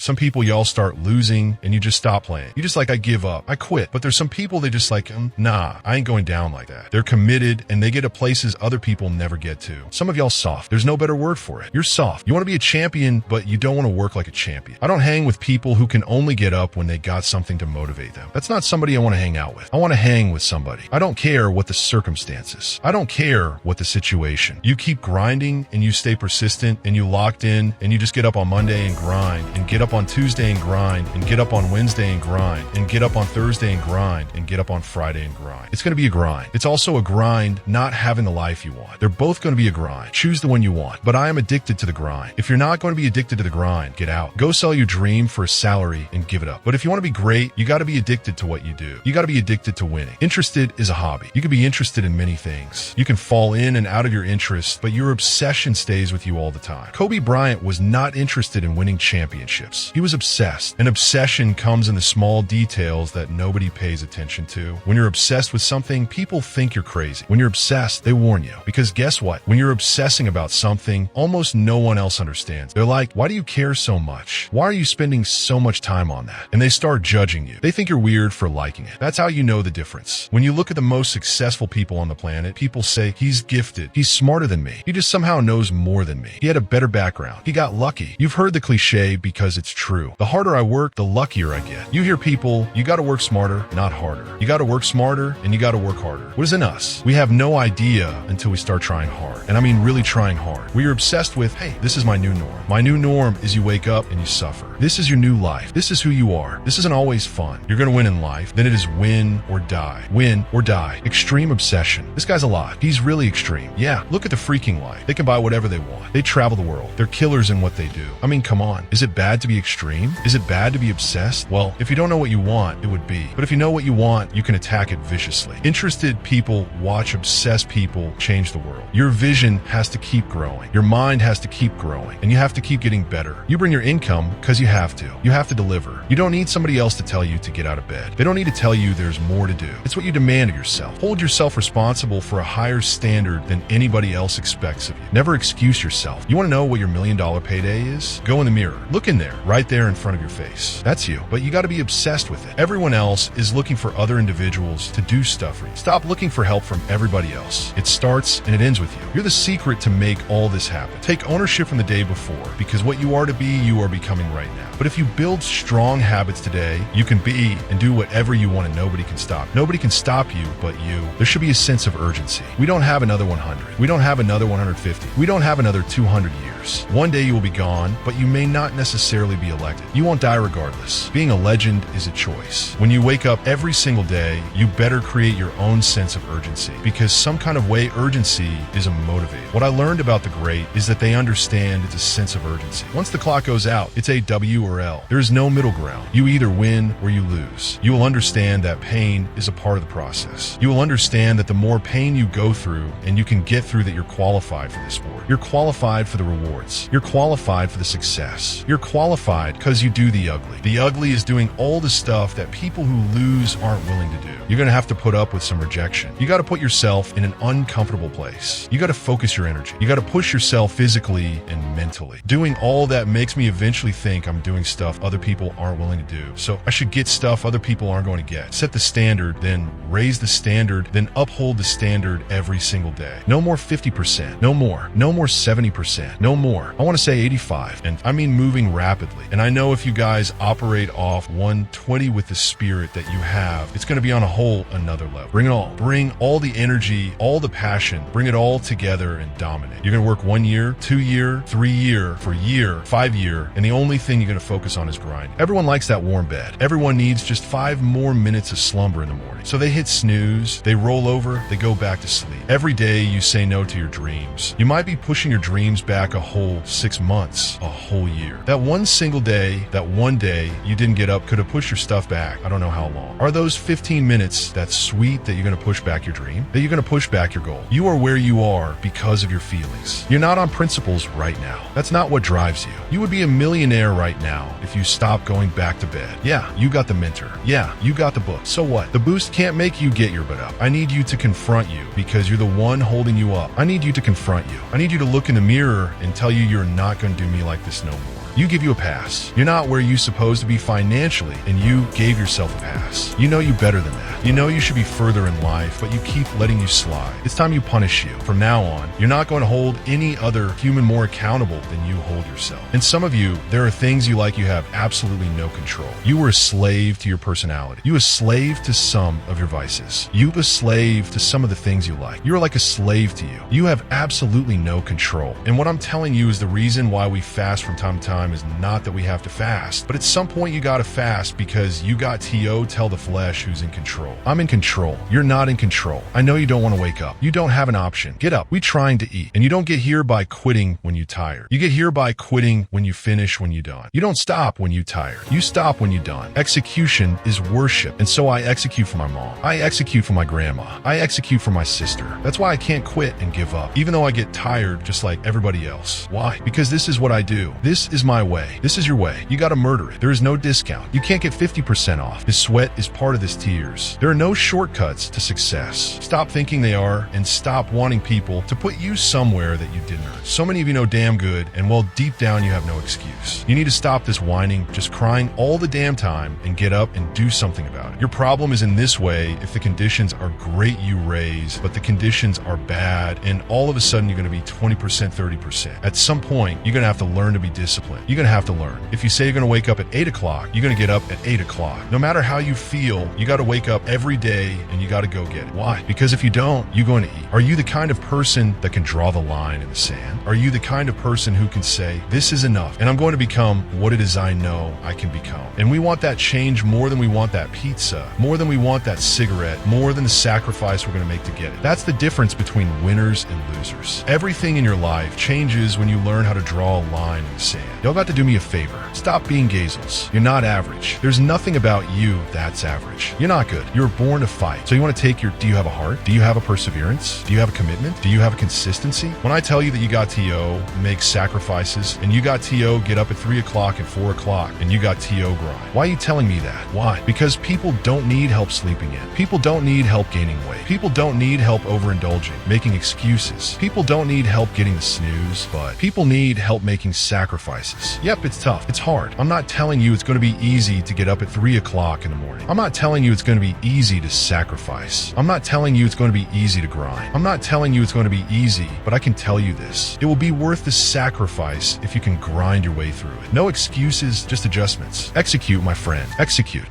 Some people y'all start losing and you just stop playing. You just like, I give up, I quit. But there's some people they just like, nah, I ain't going down like that. They're committed and they get to places other people never get to. Some of y'all soft. There's no better word for it. You're soft. You want to be a champion, but you don't want to work like a champion. I don't hang with people who can only get up when they got something to motivate them. That's not somebody I want to hang out with. I want to hang with somebody. I don't care what the circumstances. I don't care what the situation. You keep grinding and you stay persistent and you locked in and you just get up on Monday and grind and get up on Tuesday and grind and get up on Wednesday and grind and get up on Thursday and grind and get up on Friday and grind. It's going to be a grind. It's also a grind not having the life you want. They're both going to be a grind. Choose the one you want. But I am addicted to the grind. If you're not going to be addicted to the grind, get out. Go sell your dream for a salary and give it up. But if you want to be great, you got to be addicted to what you do. You got to be addicted to winning. Interested is a hobby. You can be interested in many things. You can fall in and out of your interest, but your obsession stays with you all the time. Kobe Bryant was not interested in winning championships. He was obsessed. An obsession comes in the small details that nobody pays attention to. When you're obsessed with something, people think you're crazy. When you're obsessed, they warn you. Because guess what? When you're obsessing about something, almost no one else understands. They're like, why do you care so much? Why are you spending so much time on that? And they start judging you. They think you're weird for liking it. That's how you know the difference. When you look at the most successful people on the planet, people say, he's gifted. He's smarter than me. He just somehow knows more than me. He had a better background. He got lucky. You've heard the cliche because it's true. The harder I work, the luckier I get. You hear people, you gotta work smarter, not harder. You gotta work smarter and you gotta work harder. What is in us? We have no idea until we start trying hard. And I mean really trying hard. We are obsessed with, hey, this is my new norm. My new norm is you wake up and you suffer. This is your new life. This is who you are. This isn't always fun. You're gonna win in life. Then it is win or die. Win or die. Extreme obsession. This guy's a lot. He's really extreme. Yeah, look at the freaking life. They can buy whatever they want. They travel the world. They're killers in what they do. I mean, come on. Is it bad to be extreme? Is it bad to be obsessed? Well, if you don't know what you want, it would be. But if you know what you want, you can attack it viciously. Interested people watch obsessed people change the world. Your vision has to keep growing. Your mind has to keep growing. And you have to keep getting better. You bring your income because you have to. You have to deliver. You don't need somebody else to tell you to get out of bed. They don't need to tell you there's more to do. It's what you demand of yourself. Hold yourself responsible for a higher standard than anybody else expects of you. Never excuse yourself. You want to know what your $1 million payday is? Go in the mirror. Look in there, right there in front of your face. That's you. But you got to be obsessed with it. Everyone else is looking for other individuals to do stuff for you. Stop looking for help from everybody else. It starts and it ends with you. You're the secret to make all this happen. Take ownership from the day before, because what you are to be, you are becoming right now. But if you build strong habits today, you can be and do whatever you want and nobody can stop. Nobody can stop you but you. There should be a sense of urgency. We don't have another 100. We don't have another 150. We don't have another 200 years. One day you will be gone, but you may not necessarily be elected. You won't die regardless. Being a legend is a choice. When you wake up every single day, you better create your own sense of urgency, because some kind of way urgency is a motivator. What I learned about the great is that they understand it's a sense of urgency. Once the clock goes out, it's a W or L. There is no middle ground. You either win or you lose. You will understand that pain is a part of the process. You will understand that the more pain you go through and you can get through, that you're qualified for this sport. You're qualified for the rewards. You're qualified for the success. You're qualified because you do the ugly. The ugly is doing all the stuff that people who lose aren't willing to do. You're going to have to put up with some rejection. You got to put yourself in an uncomfortable place. You got to focus your energy. You got to push yourself physically and mentally. Doing all that makes me eventually think I'm doing stuff other people aren't willing to do. So I should get stuff other people aren't going to get. Set the standard, then raise the standard, then uphold the standard every single day. No more 50%. No more. No more 70%. No more. I want to say 85. And I mean moving rapidly. And I know if you guys operate off 120 with the spirit that you have, it's going to be on a whole another level. Bring it all. Bring all the energy, all the passion. Bring it all together and dominate. You're going to work 1 year, 2 year, 3 year, for year, 5 year, and the only thing you're going to focus on is grind. Everyone likes that warm bed. Everyone needs just 5 more minutes of slumber in the morning. So they hit snooze, they roll over, they go back to sleep. Every day you say no to your dreams. You might be pushing your dreams back a whole 6 months, a whole year. That one single day, that one day you didn't get up could have pushed your stuff back I don't know how long. Are those 15 minutes that sweet that you're going to push back your dream? That you're going to push back your goal? You are where you are because of your feelings. You're not on principles right now. That's not what drives you. You would be a millionaire right now if you stopped going back to bed. Yeah, you got the mentor. Yeah, you got the book. So what? The boost can't make you get your butt up. I need you to confront you because you're the one holding you up. I need you to confront you. I need you to look in the mirror and tell you you're not going to do me like this no more. You give you a pass. You're not where you're supposed to be financially, and you gave yourself a pass. You know you better than that. You know you should be further in life, but you keep letting you slide. It's time you punish you. From now on, you're not going to hold any other human more accountable than you hold yourself. And some of you, there are things you like you have absolutely no control. You were a slave to your personality. You a slave to some of your vices. You a slave to some of the things you like. You're like a slave to you. You have absolutely no control. And what I'm telling you is the reason why we fast from time to time is not that we have to fast, but at some point you gotta fast because you got T.O. tell the flesh who's in control. I'm in control. You're not in control. I know you don't want to wake up. You don't have an option. Get up. We trying to eat. And you don't get here by quitting when you're tired. You get here by quitting when you finish when you're done. You don't stop when you're tired. You stop when you're done. Execution is worship. And so I execute for my mom. I execute for my grandma. I execute for my sister. That's why I can't quit and give up, even though I get tired just like everybody else. Why? Because this is what I do. This is my way. This is your way. You gotta murder it. There is no discount. You can't get 50% off. This sweat is part of this tears. There are no shortcuts to success. Stop thinking they are and stop wanting people to put you somewhere that you didn't earn. So many of you know damn good, and well, deep down you have no excuse. You need to stop this whining, just crying all the damn time, and get up and do something about it. Your problem is in this way: if the conditions are great, you raise, but the conditions are bad, and all of a sudden you're gonna be 20%, 30%. At some point, you're gonna have to learn to be disciplined. You're gonna have to learn. If you say you're gonna wake up at 8 o'clock, you're gonna get up at 8 o'clock. No matter how you feel, you gotta wake up every day and you gotta go get it. Why? Because if you don't, you're going to eat. Are you the kind of person that can draw the line in the sand? Are you the kind of person who can say, this is enough, and I'm going to become what it is I know I can become? And we want that change more than we want that pizza, more than we want that cigarette, more than the sacrifice we're going to make to get it. That's the difference between winners and losers. Everything in your life changes when you learn how to draw a line in the sand. Y'all got to do me a favor. Stop being gazels. You're not average. There's nothing about you that's average. You're not good. You were born to fight. So you want to take do you have a heart? Do you have a perseverance? Do you have a commitment? Do you have a consistency? When I tell you that you got T.O. make sacrifices, and you got T.O. get up at 3 o'clock and 4 o'clock, and you got T.O. grind, why are you telling me that? Why? Because people don't need help sleeping in. People don't need help gaining weight. People don't need help overindulging, making excuses. People don't need help getting the snooze, but people need help making sacrifices. Yep, it's tough. It's hard. I'm not telling you it's going to be easy to get up at 3 o'clock in the morning. I'm not telling you it's going to be easy to sacrifice. I'm not telling you it's going to be easy to grind. I'm not telling you it's going to be easy, but I can tell you this: it will be worth the sacrifice if you can grind your way through it. No excuses, just adjustments. Execute, my friend. Execute.